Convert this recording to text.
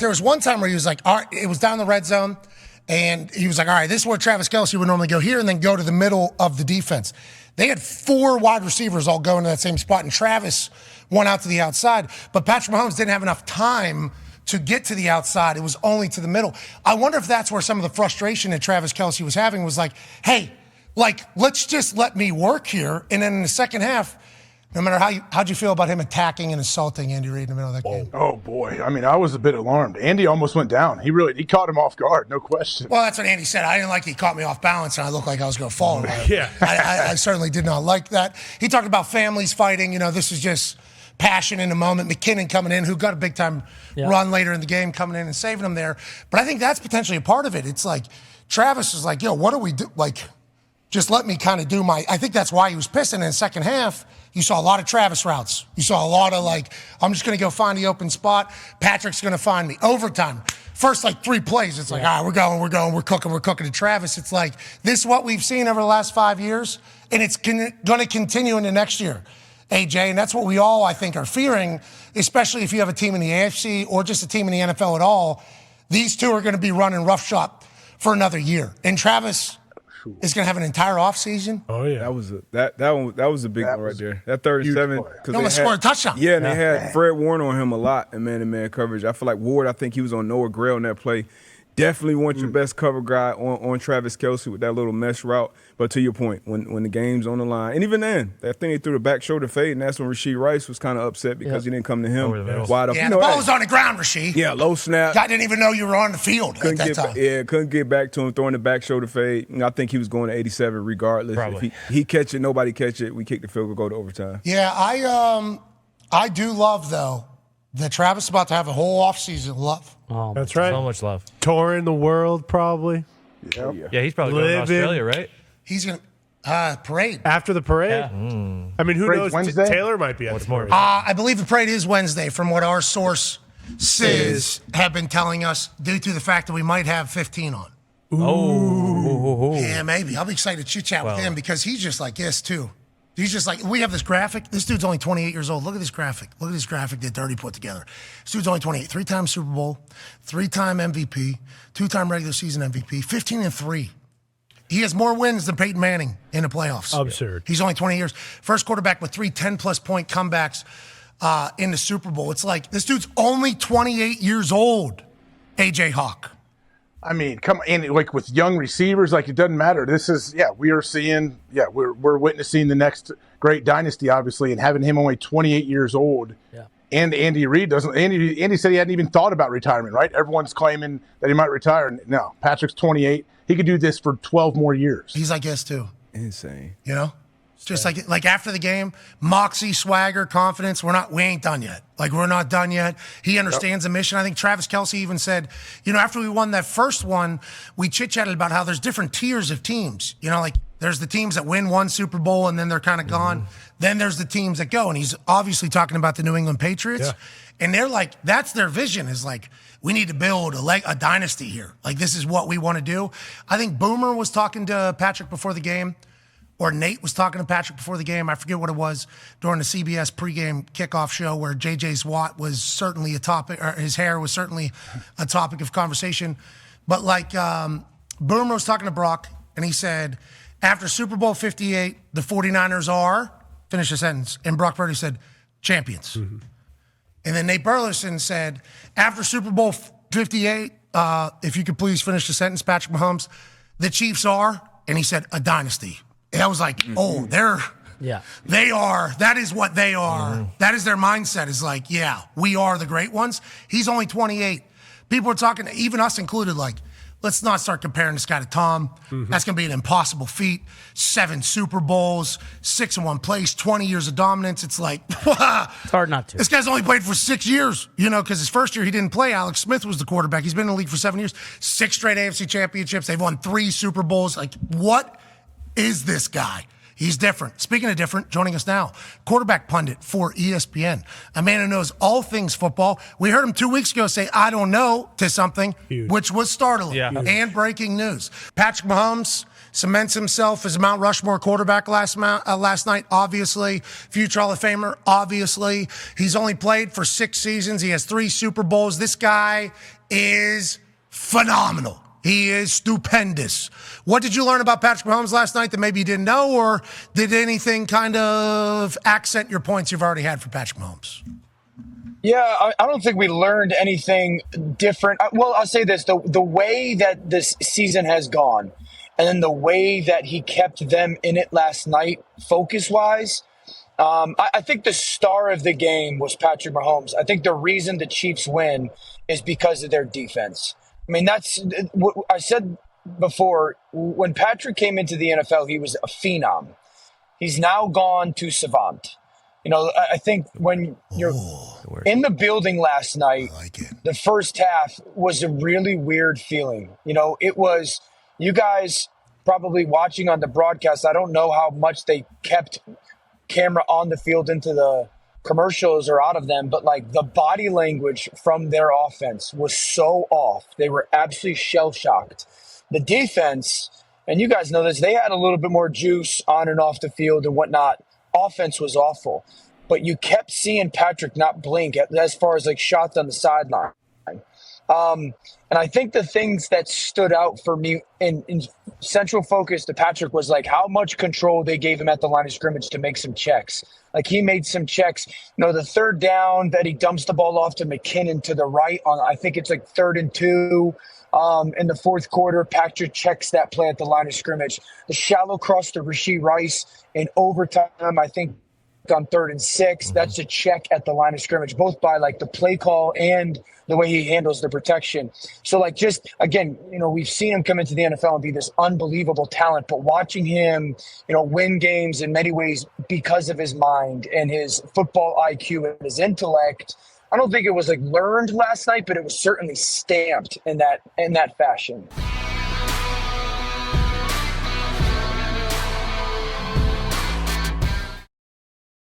there was one time where he was like, all right, it was down the red zone, and he was like, all right, this is where Travis Kelce would normally go here and then go to the middle of the defense. They had 4 wide receivers all going to that same spot, and Travis went out to the outside. But Patrick Mahomes didn't have enough time to get to the outside. It was only to the middle. I wonder if that's where some of the frustration that Travis Kelce was having was like, hey, like, let's just let me work here. And then in the second half, no matter how'd you feel about him attacking and assaulting Andy Reid in the middle of that game? Oh, boy. I mean, I was a bit alarmed. Andy almost went down. He caught him off guard, no question. Well, that's what Andy said. I didn't like he caught me off balance and I looked like I was going to fall. Yeah. I certainly did not like that. He talked about families fighting. You know, this is just passion in the moment. McKinnon coming in, who got a big-time run later in the game, coming in and saving him there. But I think that's potentially a part of it. It's like Travis is like, yo, what do we do? Like, just let me kind of do my – I think that's why he was pissed. And in the second half, you saw a lot of Travis routes. You saw a lot of, like, I'm just going to go find the open spot. Patrick's going to find me. Overtime. First, 3 plays, it's like, all right, we're going, we're cooking to Travis. It's like, this is what we've seen over the last 5 years, and it's going to continue into next year, AJ. And that's what we all, I think, are fearing, especially if you have a team in the AFC or just a team in the NFL at all. These two are going to be running roughshod for another year. And Travis is going to have an entire offseason. Oh, yeah. That was a big one right there. That 37. He almost scored a touchdown. Yeah, and they had Fred Warner on him a lot in man-to-man coverage. I feel like Ward, I think he was on Noah Gray on that play. Definitely want your best cover guy on Travis Kelce with that little mesh route. But to your point, when the game's on the line, and even then, that thing he threw the back shoulder fade, and that's when Rasheed Rice was kind of upset because he didn't come to him wide up. Yeah, the ball was on the ground, Rasheed. Yeah, low snap. Guy didn't even know you were on the field at that time. Couldn't get back to him, throwing the back shoulder fade. I think he was going to 87 regardless. Probably. If he catch it, nobody catch it. We kick the field goal, go to overtime. Yeah, I do love, though, that Travis is about to have a whole offseason love. Oh, that's right. So much love. Touring the world, probably. Yeah, he's probably going to Australia, right? He's going to parade. After the parade? Yeah. I mean, who knows? Wednesday? Taylor might be at the parade. I believe the parade is Wednesday, from what our sources have been telling us, due to the fact that we might have 15 on. Oh. Yeah, maybe. I'll be excited to chit-chat with him because he's just like this, too. He's just like, we have this graphic. This dude's only 28 years old. Look at this graphic. Look at this graphic that Dirty put together. This dude's only 28. 3-time Super Bowl, 3-time MVP, 2-time regular season MVP, 15-3. He has more wins than Peyton Manning in the playoffs. Absurd. He's only 20 years. First quarterback with 3 10-plus point comebacks in the Super Bowl. It's like, this dude's only 28 years old, A.J. Hawk. I mean, come in like with young receivers, like it doesn't matter. This is we're witnessing the next great dynasty, obviously, and having him only 28 years old. Yeah. And Andy Reid doesn't. Andy said he hadn't even thought about retirement, right? Everyone's claiming that he might retire. No, Patrick's 28. He could do this for 12 more years. He's like this too. Insane. You know? Just like after the game, moxie, swagger, confidence. We ain't done yet. Like, we're not done yet. He understands the mission. I think Travis Kelce even said, after we won that first one, we chit-chatted about how there's different tiers of teams. Like there's the teams that win one Super Bowl and then they're kind of gone. Then there's the teams that go. And he's obviously talking about the New England Patriots. Yeah. And they're like, that's their vision, is like, we need to build a dynasty here. Like, this is what we want to do. I think Boomer was talking to Patrick before the game. Or Nate was talking to Patrick before the game. I forget what it was during the CBS pregame kickoff show where J.J. Watt was certainly a topic, or his hair was certainly a topic of conversation. But Boomer was talking to Brock, and he said, after Super Bowl 58, the 49ers are, finish the sentence, and Brock Purdy said, champions. Mm-hmm. And then Nate Burleson said, after Super Bowl 58, if you could please finish the sentence, Patrick Mahomes, the Chiefs are, and he said, a dynasty. And I was like, they are. That is what they are. Mm-hmm. That is their mindset, is like, we are the great ones. He's only 28. People are talking, even us included, like, let's not start comparing this guy to Tom. Mm-hmm. That's going to be an impossible feat. 7 Super Bowls, 6 in one place, 20 years of dominance. It's like, it's hard not to. This guy's only played for 6 years, because his first year he didn't play. Alex Smith was the quarterback. He's been in the league for 7 years. 6 straight AFC championships. They've won 3 Super Bowls. Like, what is this guy? He's different. Speaking of different, joining us now, quarterback pundit for ESPN, a man who knows all things football. We heard him 2 weeks ago say, I don't know, to something, which was startling and breaking news. Patrick Mahomes cements himself as a Mount Rushmore quarterback last night, obviously. Future Hall of Famer, obviously. He's only played for 6 seasons. He has 3 Super Bowls. This guy is phenomenal. He is stupendous. What did you learn about Patrick Mahomes last night that maybe you didn't know, or did anything kind of accent your points you've already had for Patrick Mahomes? Yeah, I don't think we learned anything different. Well, I'll say this. The way that this season has gone, and then the way that he kept them in it last night, focus-wise, I think the star of the game was Patrick Mahomes. I think the reason the Chiefs win is because of their defense. I mean, that's what I said before. When Patrick came into the NFL, he was a phenom. He's now gone to savant. You know, I think when you're in the building last night, the first half was a really weird feeling. You know, it was, you guys probably watching on the broadcast, I don't know how much they kept camera on the field into the commercials or out of them, but like the body language from their offense was so off. They were absolutely shell-shocked. The defense, and you guys know this, they had a little bit more juice on and off the field and whatnot. Offense was awful, but you kept seeing Patrick not blink as far as like shots on the sideline. And I think the things that stood out for me in central focus to Patrick was like how much control they gave him at the line of scrimmage to make some checks. Like he made some checks. You know, the third down that he dumps the ball off to McKinnon to the right on, I think it's like 3rd and 2. In the fourth quarter, Patrick checks that play at the line of scrimmage. The shallow cross to Rashee Rice in overtime, I think on 3rd and 6, that's a check at the line of scrimmage, both by like the play call and the way he handles the protection. So like just, again, you know, we've seen him come into the NFL and be this unbelievable talent, but watching him, you know, win games in many ways because of his mind and his football IQ and his intellect, I don't think it was like learned last night, but it was certainly stamped in that fashion.